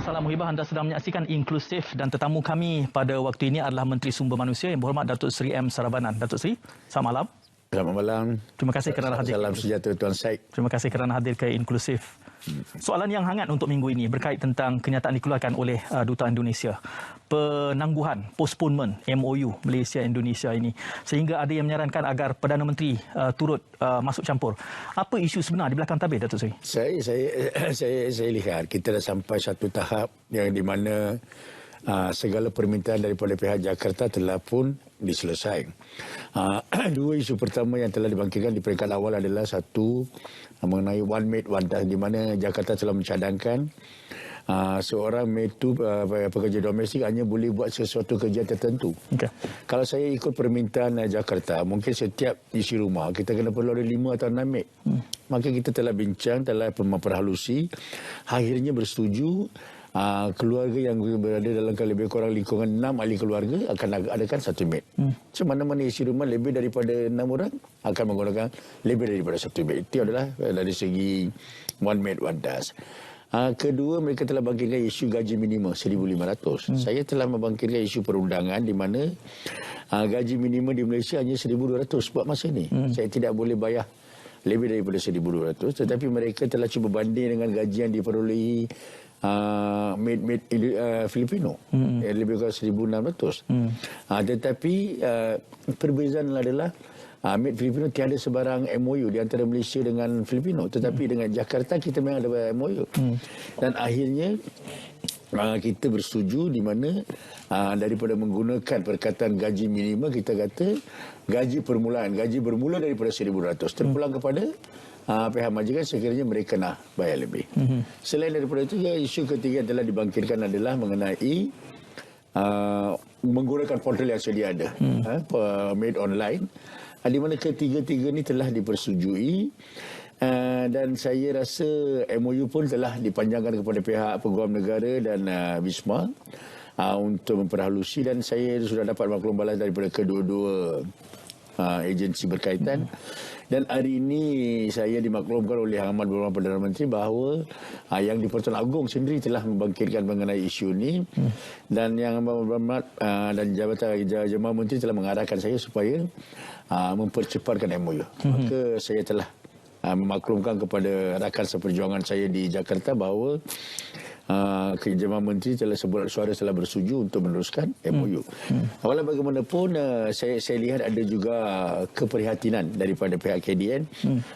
Salam Muhibah, anda sedang menyaksikan Inklusif dan tetamu kami pada waktu ini adalah Menteri Sumber Manusia Yang Berhormat Datuk Seri M. Sarabanan. Datuk Seri, selamat malam. Selamat malam. Terima kasih kerana hadir. Salam sejahtera Tuan Syed. Terima kasih kerana hadir ke Inklusif. Soalan yang hangat untuk minggu ini berkait tentang kenyataan dikeluarkan oleh Duta Indonesia. Penangguhan, postponement MOU Malaysia-Indonesia ini. Sehingga ada yang menyarankan agar Perdana Menteri turut masuk campur. Apa isu sebenar di belakang tabir, Datuk Seri? Saya lihat kita dah sampai satu tahap yang di mana segala permintaan daripada pihak Jakarta telah pun diselesaikan. Dua isu pertama yang telah dibangkitkan di peringkat awal adalah satu mengenai one mate one task, di mana Jakarta telah mencadangkan seorang mate pekerja domestik hanya boleh buat sesuatu kerja tertentu. Okay. Kalau saya ikut permintaan Jakarta, mungkin setiap isi rumah kita kena perlu ada 5 atau 6 mate. Maka kita telah bincang, telah memperhalusi, akhirnya bersetuju. Keluarga yang berada dalam lebih kurang lingkungan 6 ahli keluarga akan adakan satu mate. So, mana-mana isi rumah lebih daripada 6 orang akan menggunakan lebih daripada satu mate. Itu adalah dari segi one mate one task. Kedua, mereka telah bangkitkan isu gaji minimum 1,500. Saya telah membangkitkan isu perundangan di mana gaji minimum di Malaysia hanya 1,200 buat masa ini. Saya tidak boleh bayar lebih daripada 1,200, tetapi mereka telah cuba banding dengan gaji yang diperolehi made Filipino, lebih kurang 1,600. Tetapi perbezaan adalah made Filipino tiada sebarang MOU di antara Malaysia dengan Filipino, tetapi dengan Jakarta kita memang ada MOU. Dan akhirnya kita bersetuju di mana daripada menggunakan perkataan gaji minimum, kita kata gaji permulaan, gaji bermula daripada 1,200 terpulang kepada pihak majikan sekiranya mereka nak bayar lebih. Selain daripada itu, isu ketiga yang telah dibangkitkan adalah mengenai menggunakan portal yang sedia ada, made online, di mana ketiga-tiga ini telah dipersetujui. Dan saya rasa MOU pun telah dipanjangkan kepada pihak Peguam Negara dan Wisma untuk memperhalusi, dan saya sudah dapat maklum balas daripada kedua-dua agensi berkaitan. Dan hari ini saya dimaklumkan oleh Ahmad Berhormat Perdana Menteri bahawa yang di-Pertuan Agong sendiri telah membangkitkan mengenai isu ini, dan yang Berhormat dan Jabatan Jemaah Menteri telah mengarahkan saya supaya mempercepatkan MOU. Maka saya telah memaklumkan kepada rakan seperjuangan saya di Jakarta bahawa Jemaah Menteri telah suara telah bersetuju untuk meneruskan MOU. Walau bagaimanapun saya lihat ada juga keprihatinan daripada pihak KDN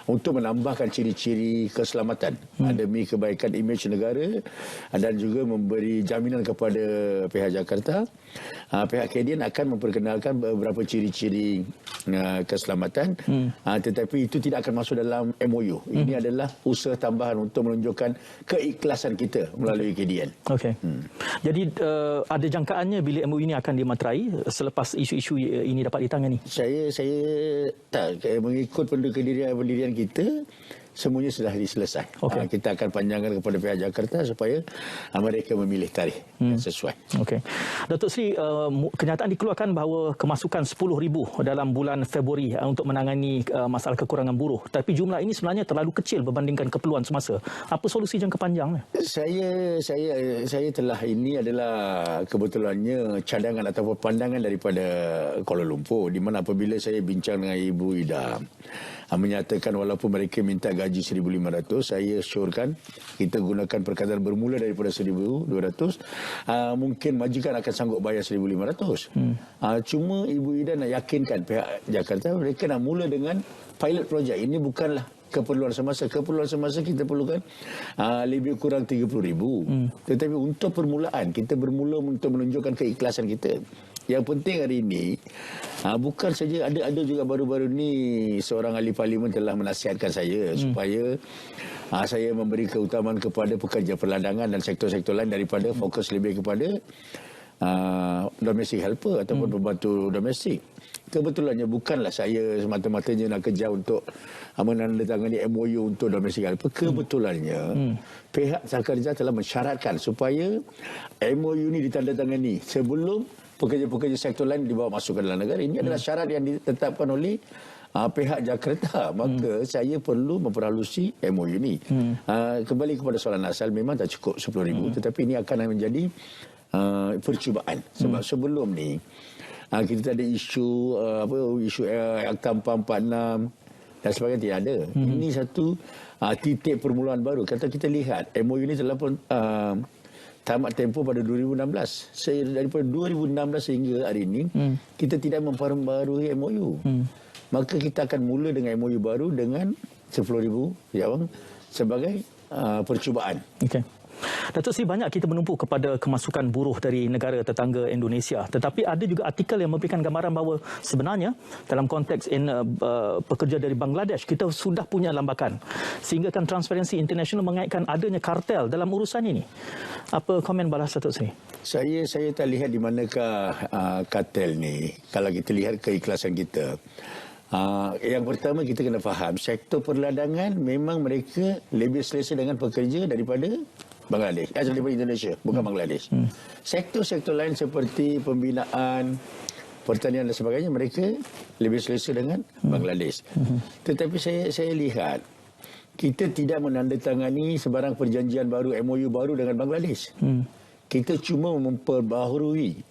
untuk menambahkan ciri-ciri keselamatan demi kebaikan imej negara dan juga memberi jaminan kepada pihak Jakarta. Pihak KDN akan memperkenalkan beberapa ciri-ciri keselamatan, tetapi itu tidak akan masuk dalam MOU. Ini adalah usaha tambahan untuk menunjukkan keikhlasan kita melalui KDN. Okey. Jadi ada jangkaannya bila MOU ini akan dimaterai selepas isu-isu ini dapat ditangani? Saya tak mengikut pendirian kita, semuanya sudah diselesai. Kita akan panjangkan kepada pihak Jakarta supaya mereka memilih tarikh yang sesuai. Okey. Datuk Seri, kenyataan dikeluarkan bahawa kemasukan 10,000 dalam bulan Februari untuk menangani masalah kekurangan buruh. Tapi jumlah ini sebenarnya terlalu kecil berbandingkan keperluan semasa. Apa solusi jangka panjang? Saya telah, ini adalah kebetulannya cadangan ataupun pandangan daripada Kuala Lumpur, di mana apabila saya bincang dengan Ibu Ida menyatakan walaupun mereka minta gaji 1,500, saya syorkan kita gunakan perkataan bermula daripada 1,200, mungkin majikan akan sanggup bayar 1,500. Cuma Ibu Ida nak yakinkan pihak Jakarta mereka nak mula dengan pilot project. Ini bukanlah keperluan semasa. Keperluan semasa kita perlukan lebih kurang 30,000. Tetapi untuk permulaan, kita bermula untuk menunjukkan keikhlasan kita. Yang penting hari ini, bukan saja ada juga baru-baru ni seorang ahli parlimen telah menasihatkan saya supaya saya memberi keutamaan kepada pekerja perladangan dan sektor-sektor lain daripada fokus lebih kepada domestic helper ataupun pembantu domestik. Kebetulannya bukanlah saya semata-matanya nak kerja untuk menandatangani MOU untuk domestic helper. Kebetulannya pihak Jakarta telah mensyaratkan supaya MOU ini ditandatangani sebelum pekerja-pekerja sektor lain dibawa masuk ke dalam negara. Ini adalah syarat yang ditetapkan oleh pihak Jakarta, maka saya perlu memperhalusi MOU ni. Kembali kepada soalan asal, memang tak cukup 10,000, tetapi ini akan menjadi percubaan. Sebab sebelum ni kita ada isu isu Akta 446 dan sebagainya, tidak ada. Ini satu titik permulaan baru. Kata kita lihat MOU ini telah pun tamat tempoh pada 2016. Daripada 2016 sehingga hari ini kita tidak memperbarui MOU. Maka kita akan mula dengan MOU baru dengan 10,000 sebagai percubaan. Okey. Datuk Seri, banyak kita menumpu kepada kemasukan buruh dari negara tetangga Indonesia. Tetapi ada juga artikel yang memberikan gambaran bahawa sebenarnya dalam konteks pekerja dari Bangladesh, kita sudah punya lambakan. Sehingga kan Transparency International mengaitkan adanya kartel dalam urusan ini. Apa komen balas Datuk Seri? Saya tak lihat di manakah kartel ni. Kalau kita lihat keikhlasan kita. Yang pertama kita kena faham, sektor perladangan memang mereka lebih selesa dengan pekerja daripada Bangladesh, daripada Indonesia, bukan Bangladesh. Sektor-sektor lain seperti pembinaan, pertanian dan sebagainya, mereka lebih selesa dengan Bangladesh. Tetapi saya lihat, kita tidak menandatangani sebarang perjanjian baru, MOU baru dengan Bangladesh. Kita cuma memperbaharui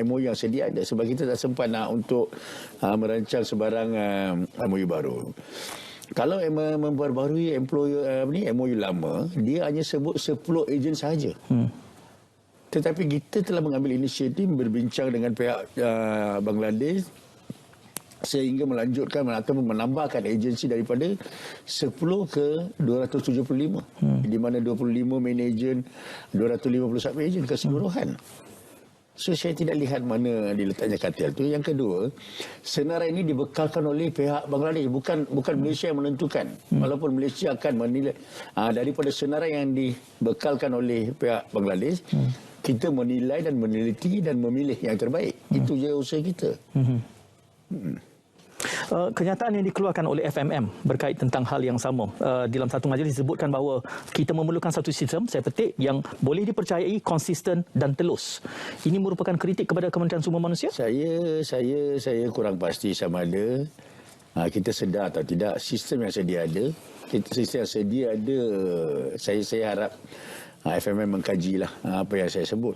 MOU yang sedia ada, sebab kita tak sempat nak untuk merancang sebarang MOU baru. Kalau memperbaharui MOU lama, dia hanya sebut 10 ejen sahaja. Tetapi kita telah mengambil inisiatif berbincang dengan pihak Bangladesh sehingga melanjutkan atau menambahkan agensi daripada 10 ke 275. Di mana 25 main agent, 250 sub agent keseluruhan. So saya tidak lihat mana diletaknya kartel tu. Yang kedua, senarai ini dibekalkan oleh pihak Bangladesh, bukan Malaysia yang menentukan. Walaupun Malaysia akan menilai daripada senarai yang dibekalkan oleh pihak Bangladesh, kita menilai dan meneliti dan memilih yang terbaik. Itu je usaha kita. Kenyataan yang dikeluarkan oleh FMM berkait tentang hal yang sama. Dalam satu majlis disebutkan bahawa kita memerlukan satu sistem, saya petik, yang boleh dipercayai, konsisten dan telus. Ini merupakan kritik kepada Kementerian Sumber Manusia? Saya kurang pasti sama ada kita sedar atau tidak sistem yang sedia ada. Sistem yang sedia ada, saya harap FMM mengkajilah apa yang saya sebut.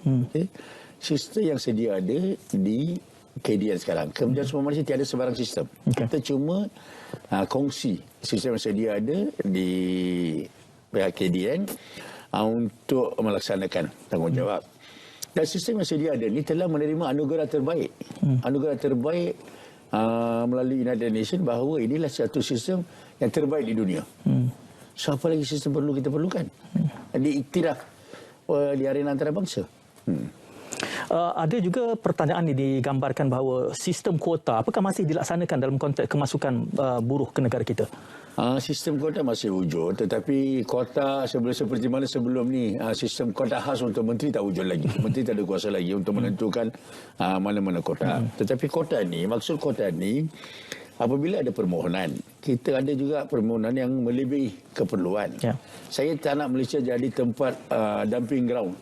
Sistem yang sedia ada di KDN sekarang. Kementerian Sumber Manusia tiada sebarang sistem. Kita cuma kongsi sistem yang sedia ada di pihak KDN untuk melaksanakan tanggungjawab. Dan sistem yang sedia ada ni telah menerima anugerah terbaik. Anugerah terbaik melalui United Nations bahawa inilah satu sistem yang terbaik di dunia. So apa lagi sistem perlu kita perlukan? Diiktiraf di arena antarabangsa. Ada juga pertanyaan ini digambarkan bahawa sistem kuota apakah masih dilaksanakan dalam konteks kemasukan buruh ke negara kita? Sistem kuota masih wujud, tetapi kuota seperti mana sebelum ni, sistem kuota khas untuk menteri tak wujud lagi. Menteri tak ada kuasa lagi untuk menentukan mana-mana kuota. Tetapi kuota ni, maksud kuota ni, apabila ada permohonan, kita ada juga permohonan yang melebihi keperluan. Saya tak nak Malaysia jadi tempat dumping ground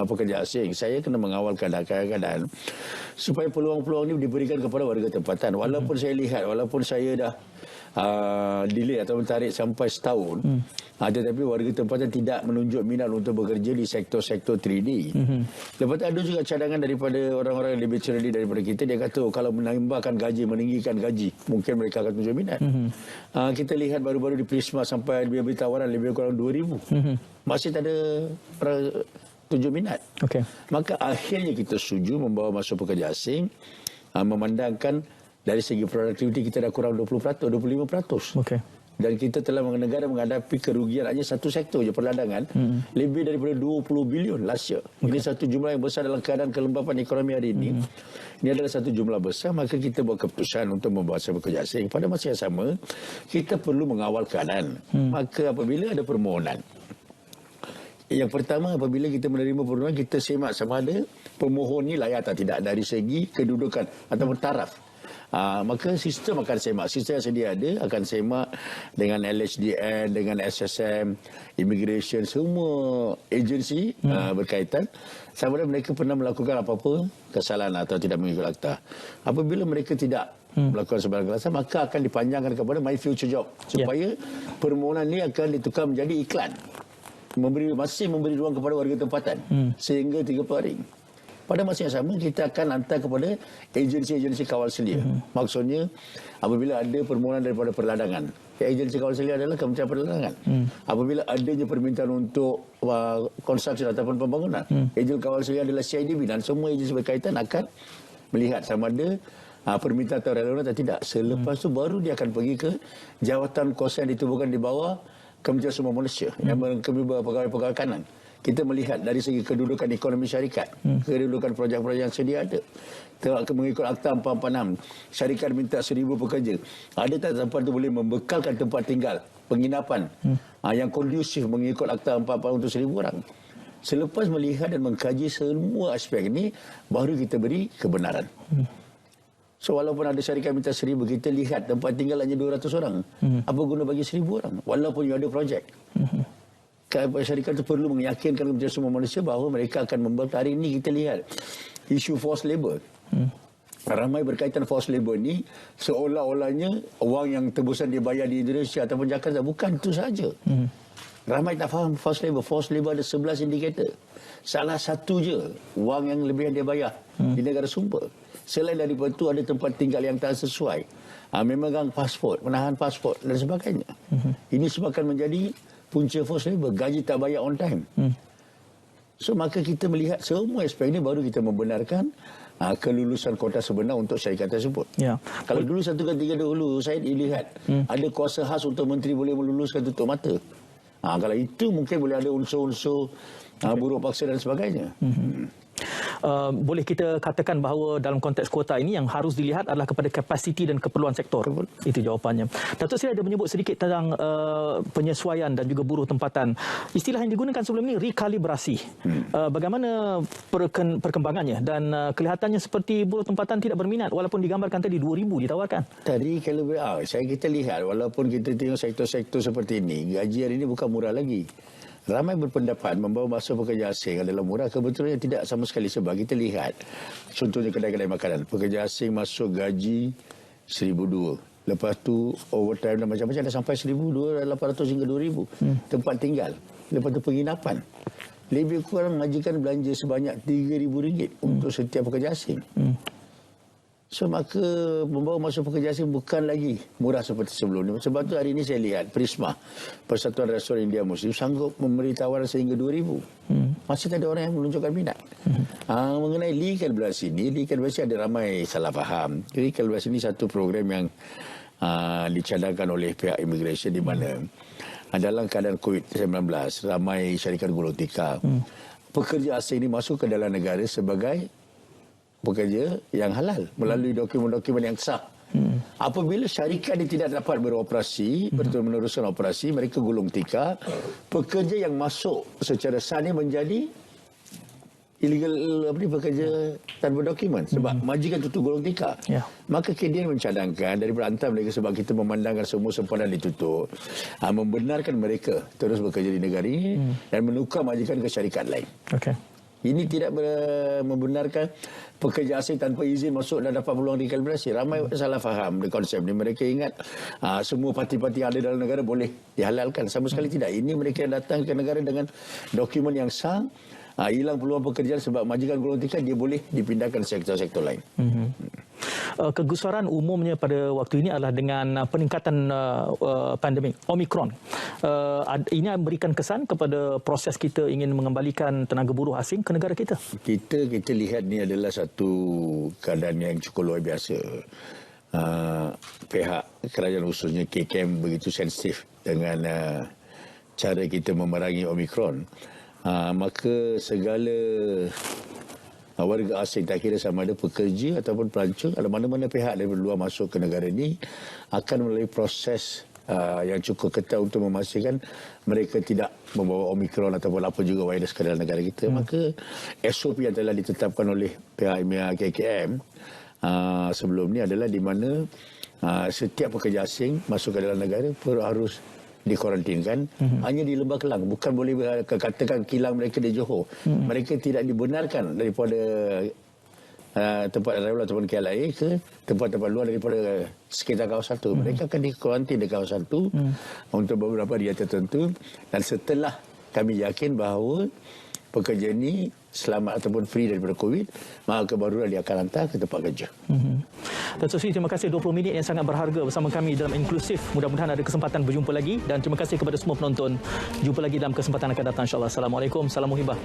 pekerja asing. Saya kena mengawal keadaan supaya peluang-peluang ini diberikan kepada warga tempatan. Walaupun saya lihat, walaupun saya dah delay atau tarik sampai setahun, tetapi warga tempatan tidak menunjuk minat untuk bekerja di sektor-sektor 3D. Lepas tu ada juga cadangan daripada orang-orang yang lebih cerdik daripada kita. Dia kata kalau menambahkan gaji, meninggikan gaji, mungkin mereka akan tunjuk minat. Kita lihat baru-baru di Prisma sampai dia beri tawaran lebih kurang 2,000. Masih tak ada tunjuk minat. Maka akhirnya kita setuju membawa masuk pekerja asing, memandangkan dari segi produktiviti kita dah kurang 20%, 25%. Dan kita telah negara menghadapi kerugian hanya satu sektor je, perladangan, lebih daripada 20 bilion last year. Ini satu jumlah yang besar dalam keadaan kelembapan ekonomi hari ini. Ini adalah satu jumlah besar, maka kita buat keputusan untuk membawa pekerja asing. Pada masa yang sama, kita perlu mengawal keadaan. Maka apabila ada permohonan, yang pertama, apabila kita menerima permohonan, kita semak sama ada pemohon ni layak atau tidak dari segi kedudukan atau taraf. Maka sistem akan semak. Sistem yang sedia ada akan semak dengan LHDN, dengan SSM, immigration, semua agensi berkaitan. Sama ada mereka pernah melakukan apa-apa kesalahan atau tidak mengikut akta. Apabila mereka tidak melakukan sebarang alasan, maka akan dipanjangkan kepada My Future Job supaya permohonan ini akan ditukar menjadi iklan, masih memberi ruang kepada warga tempatan sehingga 30 hari. Pada masa yang sama, kita akan hantar kepada agensi-agensi kawal selia. Maksudnya, apabila ada permohonan daripada perladangan, agensi kawal selia adalah Kementerian Perdagangan. Apabila adanya permintaan untuk konstruksi ataupun pembangunan, agensi kawal selia adalah CIDB, dan semua agensi berkaitan akan melihat sama ada permintaan atau relevan atau tidak. Selepas itu baru dia akan pergi ke jawatan kuasa yang ditubuhkan di bawah Kementerian Sumber Malaysia yang mengkemui pegawai-pegawai kanan. Kita melihat dari segi kedudukan ekonomi syarikat, kedudukan projek-projek yang sedia ada. Mengikut Akta 446, syarikat minta 1,000 pekerja. Ada tak tempat itu boleh membekalkan tempat tinggal, penginapan yang kondusif mengikut Akta 446 untuk 1,000 orang. Selepas melihat dan mengkaji semua aspek ini, baru kita beri kebenaran. So walaupun ada syarikat minta 1,000, kita lihat tempat tinggal hanya 200 orang. Apa guna bagi 1,000 orang? Walaupun ada projek. Syarikat itu perlu meyakinkan Kementerian Sumber Malaysia bahawa mereka akan membantu. Hari ini kita lihat isu forced labour. Ramai berkaitan forced labour ini seolah-olahnya wang yang tebusan dibayar di Indonesia ataupun Jakarta. Bukan itu saja. Ramai tak faham forced labour. Forced labour ada 11 indikator. Salah satu je wang yang lebih dia bayar di negara sumber. Selain daripada itu ada tempat tinggal yang tak sesuai. Memegang pasport, menahan pasport dan sebagainya. Ini semua akan menjadi punca forced labour, gaji tak bayar on time. So maka kita melihat semua aspek ini baru kita membenarkan kelulusan kota sebenar untuk syarikat tersebut. Kalau dulu 1 ke 3 dahulu saya dilihat ada kuasa khas untuk menteri boleh meluluskan tutup mata. Kalau itu mungkin boleh ada unsur-unsur buruh paksa dan sebagainya. Boleh kita katakan bahawa dalam konteks kuota ini yang harus dilihat adalah kepada kapasiti dan keperluan sektor. Itu jawapannya. Datuk Seri ada menyebut sedikit tentang penyesuaian dan juga buruh tempatan. Istilah yang digunakan sebelum ini rekalibrasi. Bagaimana perkembangannya dan kelihatannya seperti buruh tempatan tidak berminat walaupun digambarkan tadi 2,000 ditawarkan. Tadi kalau kita lihat walaupun kita tengok sektor-sektor seperti ini, gaji hari ini bukan murah lagi. Ramai berpendapat membawa masuk pekerja asing adalah murah. Kebetulannya tidak sama sekali, sebab kita lihat contohnya kedai-kedai makanan. Pekerja asing masuk gaji 1,200. Lepas tu overtime dan macam-macam dah sampai 1,200 hingga 2,000. Tempat tinggal. Lepas tu penginapan. Lebih kurang majikan belanja sebanyak RM3,000 untuk setiap pekerja asing. So maka membawa masuk pekerja asing bukan lagi murah seperti sebelum ini. Sebab tu hari ini saya lihat Prisma, Persatuan Restoran India Muslim, sanggup memberi tawaran sehingga 2,000. Masih tak ada orang yang menunjukkan minat. Mengenai legalisasi ini, legalisasi ada ramai salah faham. Legalisasi ini satu program yang dicadangkan oleh pihak immigration di mana dalam keadaan COVID-19 ramai syarikat gulung tikar. Pekerja asing ini masuk ke dalam negara sebagai pekerja yang halal melalui dokumen-dokumen yang sah. Apabila syarikat ini tidak dapat beroperasi, meneruskan operasi, mereka gulung tikar, pekerja yang masuk secara sah ini menjadi illegal, pekerja tanpa dokumen sebab majikan tutup gulung tikar. Maka KDN mencadangkan daripada antara mereka, sebab kita memandangkan semua sempadan ditutup, membenarkan mereka terus bekerja di negara ini dan menukar majikan ke syarikat lain. Ini tidak membenarkan pekerja asing tanpa izin masuk dan dapat peluang rekalibrasi. Ramai salah faham di konsep ini. Mereka ingat semua parti-parti yang ada dalam negara boleh dihalalkan. Sama sekali tidak. Ini mereka yang datang ke negara dengan dokumen yang sah, hilang peluang pekerjaan sebab majikan gulung tikar, dia boleh dipindahkan sektor-sektor lain. Kegusaran umumnya pada waktu ini adalah dengan peningkatan pandemik Omicron. Ini memberikan kesan kepada proses kita ingin mengembalikan tenaga buruh asing ke negara kita. Kita lihat ni adalah satu keadaan yang cukup luar biasa. Pihak kerajaan khususnya KKM begitu sensitif dengan cara kita memerangi Omicron. Maka segala warga asing, tak kira sama ada pekerja ataupun pelancong, ada mana-mana pihak dari luar masuk ke negara ini akan melalui proses yang cukup ketat untuk memastikan mereka tidak membawa Omicron ataupun apa juga virus ke dalam negara kita. Maka SOP yang telah ditetapkan oleh pihak KKM sebelum ni adalah di mana setiap pekerja asing masuk ke dalam negara harus dikarantinkan hanya di Lembah Kelang. Bukan boleh katakan kilang mereka di Johor. Mereka tidak dibenarkan daripada tempat Darul ataupun KLIA ke tempat-tempat luar daripada sekitar kawasan itu. Mereka akan dikuarantin di kawasan itu untuk beberapa hari tertentu, dan setelah kami yakin bahawa pekerja ini selamat ataupun free daripada COVID, maka barulah dia akan hantar ke tempat kerja. Datuk Seri, terima kasih 20 minit yang sangat berharga bersama kami dalam Inklusif. Mudah-mudahan ada kesempatan berjumpa lagi, dan terima kasih kepada semua penonton. Jumpa lagi dalam kesempatan akan datang, insyaAllah. Assalamualaikum, salam muhibah.